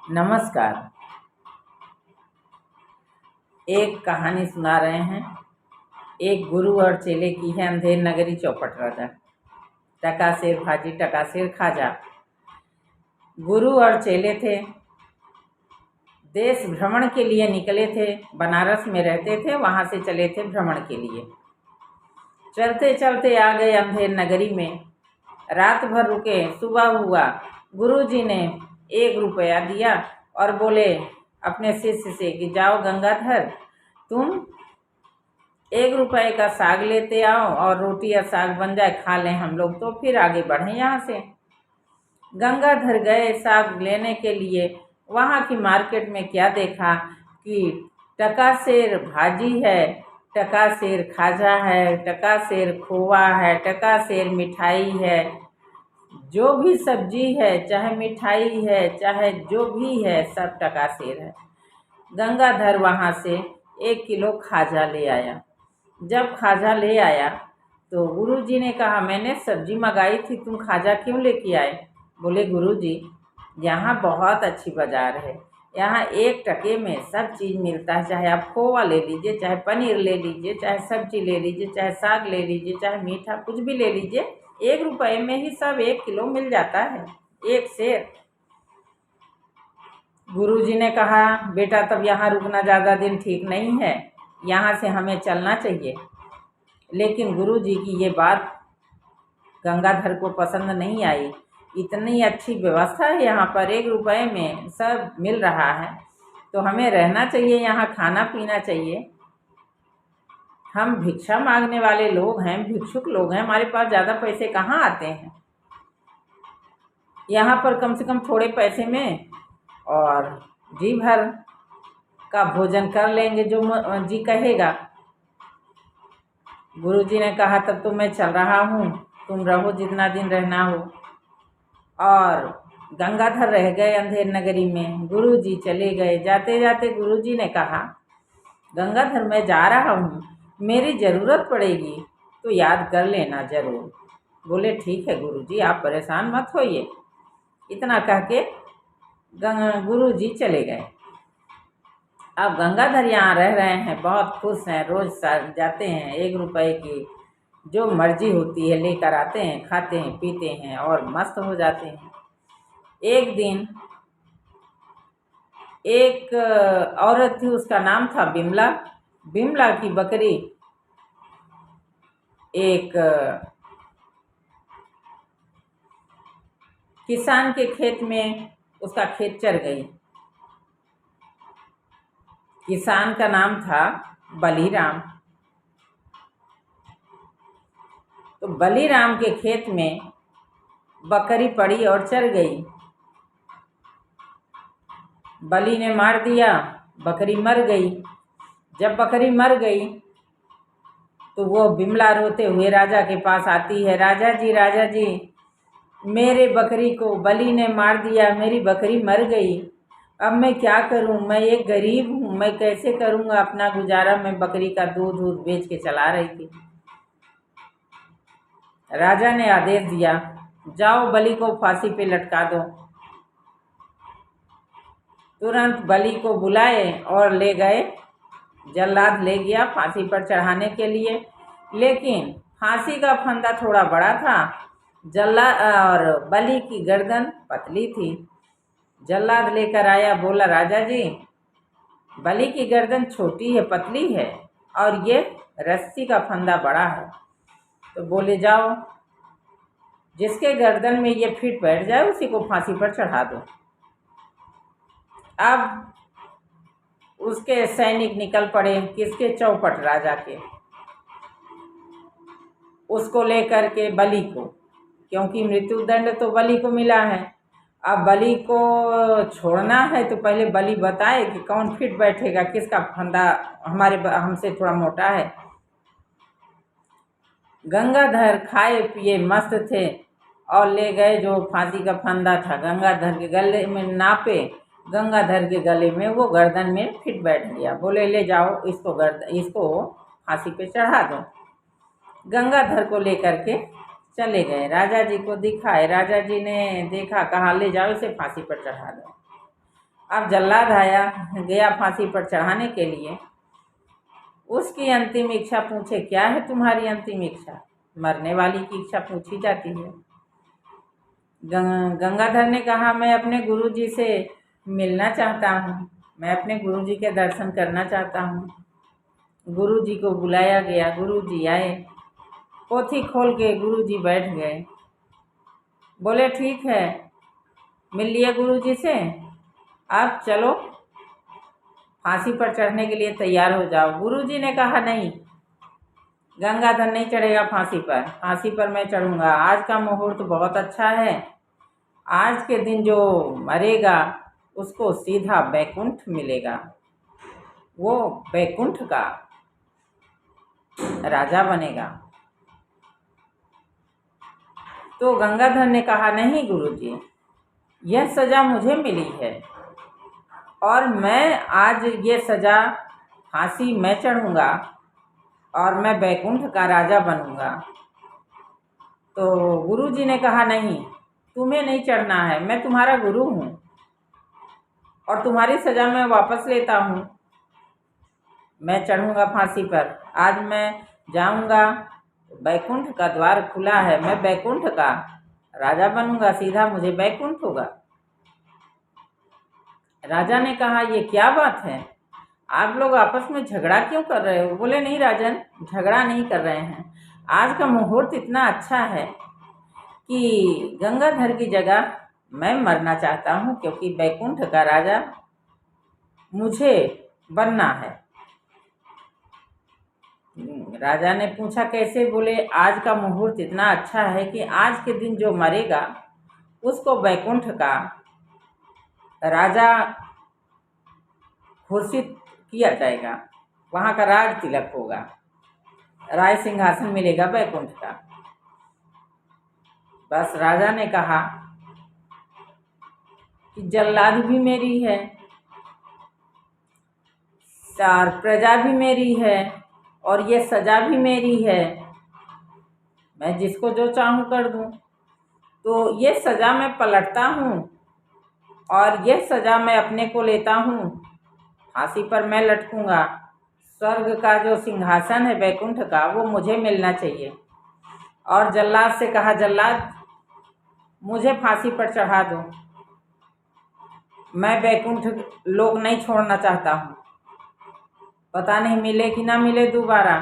नमस्कार। एक कहानी सुना रहे हैं। एक गुरु और चेले की है। अंधेर नगरी चौपट राजा। टकासेर भाजी टकासेर खाजा। गुरु और चेले थे। देश भ्रमण के लिए निकले थे। बनारस में रहते थे, वहाँ से चले थे भ्रमण के लिए। चलते चलते आ गए अंधेर नगरी में। रात भर रुके। सुबह हुआ। गुरुजी ने 1 रुपया दिया और बोले अपने शिष्य से कि जाओ गंगाधर, तुम 1 रुपये का साग लेते आओ और रोटी और साग बन जाए, खा लें हम लोग, तो फिर आगे बढ़ें यहाँ से। गंगाधर गए साग लेने के लिए। वहाँ की मार्केट में क्या देखा कि टकासेर भाजी है, टकासेर खाजा है, टकासेर खोवा है, टकासेर मिठाई है। जो भी सब्जी है, चाहे मिठाई है, चाहे जो भी है, सब टकासेर है। गंगाधर वहाँ से 1 किलो खाजा ले आया। जब खाजा ले आया तो गुरुजी ने कहा, मैंने सब्जी मंगाई थी, तुम खाजा क्यों लेके आए? बोले, गुरुजी, यहाँ बहुत अच्छी बाज़ार है। यहाँ 1 टके में सब चीज़ मिलता है। चाहे आप खोवा ले लीजिए, चाहे पनीर ले लीजिए, चाहे सब्जी ले लीजिए, चाहे साग ले लीजिए, चाहे मीठा कुछ भी ले लीजिए, 1 रुपये में ही सब 1 किलो मिल जाता है, एक सेर। गुरुजी ने कहा, बेटा तब यहाँ रुकना ज़्यादा दिन ठीक नहीं है, यहाँ से हमें चलना चाहिए। लेकिन गुरुजी की ये बात गंगाधर को पसंद नहीं आई। इतनी अच्छी व्यवस्था है यहाँ पर, 1 रुपये में सब मिल रहा है, तो हमें रहना चाहिए, यहाँ खाना पीना चाहिए। हम भिक्षा मांगने वाले लोग हैं, भिक्षुक लोग हैं, हमारे पास ज़्यादा पैसे कहाँ आते हैं। यहाँ पर कम से कम थोड़े पैसे में और जी भर का भोजन कर लेंगे जो जी कहेगा। गुरुजी ने कहा, तब तो मैं चल रहा हूँ, तुम रहो जितना दिन रहना हो। और गंगाधर रह गए अंधेर नगरी में। गुरुजी चले गए। जाते जाते गुरुजी ने कहा, गंगाधर मैं जा रहा हूँ, मेरी ज़रूरत पड़ेगी तो याद कर लेना ज़रूर। बोले, ठीक है गुरुजी, आप परेशान मत होइए। इतना कह के गुरुजी चले गए। अब गंगाधर यहाँ रह रहे हैं, बहुत खुश हैं। रोज़ जाते हैं, 1 रुपये की जो मर्जी होती है लेकर आते हैं, खाते हैं, पीते हैं और मस्त हो जाते हैं। एक दिन एक औरत थी, उसका नाम था बिमला। बिमला की बकरी एक किसान के खेत में, उसका खेत चर गई। किसान का नाम था बलीराम। तो बलीराम के खेत में बकरी पड़ी और चर गई। बली ने मार दिया, बकरी मर गई। जब बकरी मर गई तो वो बिमला रोते हुए राजा के पास आती है, राजा जी, मेरे बकरी को बली ने मार दिया, मेरी बकरी मर गई, अब मैं क्या करूं? मैं एक गरीब हूं, मैं कैसे करूंगा अपना गुजारा? मैं बकरी का दूध बेच के चला रही थी। राजा ने आदेश दिया, जाओ बली को फांसी पे लटका दो। तुरंत बली को बुलाए और ले गए। जल्लाद ले गया फांसी पर चढ़ाने के लिए, लेकिन फांसी का फंदा थोड़ा बड़ा था, और बली की गर्दन पतली थी। जल्लाद लेकर आया, बोला, राजा जी, बली की गर्दन छोटी है, पतली है, और ये रस्सी का फंदा बड़ा है। तो बोले, जाओ जिसके गर्दन में ये फिट बैठ जाए उसी को फांसी पर चढ़ा दो। अब उसके सैनिक निकल पड़े, किसके? चौपट राजा के। उसको लेकर के बली को, क्योंकि मृत्युदंड तो बली को मिला है, अब बली को छोड़ना है तो पहले बली बताए कि कौन फिट बैठेगा, किसका फंदा हमसे थोड़ा मोटा है। गंगाधर खाए पिए मस्त थे और ले गए जो फांसी का फंदा था, गंगाधर के गले में नापे। गंगाधर के गले में वो गर्दन में फिट बैठ गया। बोले, ले जाओ इसको फांसी पे चढ़ा दो। गंगाधर को लेकर के चले गए, राजा जी को दिखाए। राजा जी ने देखा, कहा, ले जाओ इसे फांसी पर चढ़ा दो। अब जल्लाद आया गया फांसी पर चढ़ाने के लिए। उसकी अंतिम इच्छा पूछे, क्या है तुम्हारी अंतिम इच्छा? मरने वाली की इच्छा पूछी जाती है। गंगाधर ने कहा, मैं अपने गुरुजी से मिलना चाहता हूँ, मैं अपने गुरुजी के दर्शन करना चाहता हूँ। गुरुजी को बुलाया गया, गुरुजी आए, पोथी खोल के गुरुजी बैठ गए। बोले, ठीक है, मिल लिए गुरुजी से, अब चलो फांसी पर चढ़ने के लिए तैयार हो जाओ। गुरुजी ने कहा, नहीं, गंगाधर नहीं चढ़ेगा फांसी पर, फांसी पर मैं चढ़ूँगा। आज का मुहूर्त बहुत अच्छा है, आज के दिन जो मरेगा उसको सीधा बैकुंठ मिलेगा, वो बैकुंठ का राजा बनेगा। तो गंगाधर ने कहा, नहीं गुरुजी, यह सज़ा मुझे मिली है और मैं आज ये सज़ा फांसी मैं चढ़ूँगा और मैं बैकुंठ का राजा बनूँगा। तो गुरुजी ने कहा, नहीं, तुम्हें नहीं चढ़ना है, मैं तुम्हारा गुरु हूँ और तुम्हारी सज़ा मैं वापस लेता हूँ। मैं चढ़ूँगा फांसी पर, आज मैं जाऊँगा, बैकुंठ का द्वार खुला है, मैं बैकुंठ का राजा बनूँगा, सीधा मुझे बैकुंठ होगा। राजा ने कहा, ये क्या बात है, आप लोग आपस में झगड़ा क्यों कर रहे हो? बोले, नहीं राजन, झगड़ा नहीं कर रहे हैं, आज का मुहूर्त इतना अच्छा है कि गंगाधर की जगह मैं मरना चाहता हूँ, क्योंकि बैकुंठ का राजा मुझे बनना है। राजा ने पूछा, कैसे? बोले, आज का मुहूर्त इतना अच्छा है कि आज के दिन जो मरेगा उसको बैकुंठ का राजा घोषित किया जाएगा, वहाँ का राज तिलक होगा, राज सिंहासन मिलेगा बैकुंठ का। बस राजा ने कहा कि जल्लाद भी मेरी है और प्रजा भी मेरी है और ये सजा भी मेरी है, मैं जिसको जो चाहूँ कर दूँ। तो ये सज़ा मैं पलटता हूँ और ये सज़ा मैं अपने को लेता हूँ, फांसी पर मैं लटकूँगा। स्वर्ग का जो सिंहासन है बैकुंठ का, वो मुझे मिलना चाहिए। और जल्लाद से कहा, जल्लाद, मुझे फांसी पर चढ़ा दो, मैं बैकुंठ लोक नहीं छोड़ना चाहता हूँ, पता नहीं मिले कि ना मिले दोबारा।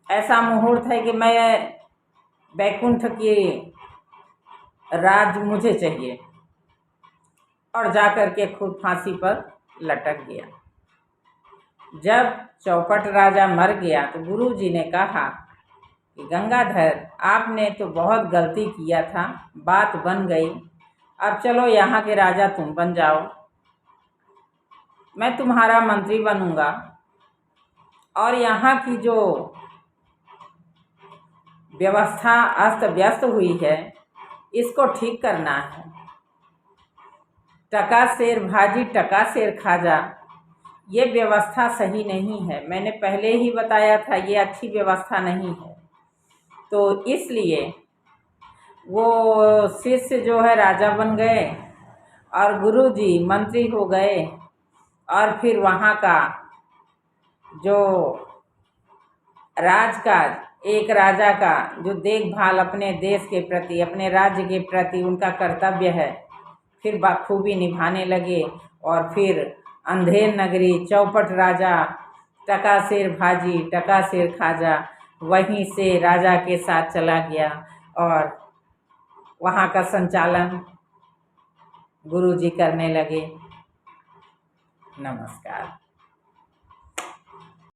ऐसा मुहूर्त है कि मैं बैकुंठ की राज मुझे चाहिए। और जा कर के खुद फांसी पर लटक गया। जब चौपट राजा मर गया तो गुरुजी ने कहा कि गंगाधर, आपने तो बहुत गलती किया था, बात बन गई, अब चलो यहाँ के राजा तुम बन जाओ, मैं तुम्हारा मंत्री बनूंगा और यहाँ की जो व्यवस्था अस्त व्यस्त हुई है इसको ठीक करना है। टका शेर भाजी, टका शेर खाजा, ये व्यवस्था सही नहीं है, मैंने पहले ही बताया था, ये अच्छी व्यवस्था नहीं है। तो इसलिए वो शिष्य जो है राजा बन गए और गुरुजी मंत्री हो गए और फिर वहाँ का जो राजकाज, एक राजा का जो देखभाल अपने देश के प्रति, अपने राज्य के प्रति उनका कर्तव्य है, फिर बखूबी निभाने लगे। और फिर अंधेर नगरी, चौपट राजा, टका शेर भाजी, टका शेर खाजा, वहीं से राजा के साथ चला गया और वहाँ का संचालन गुरुजी करने लगे। नमस्कार।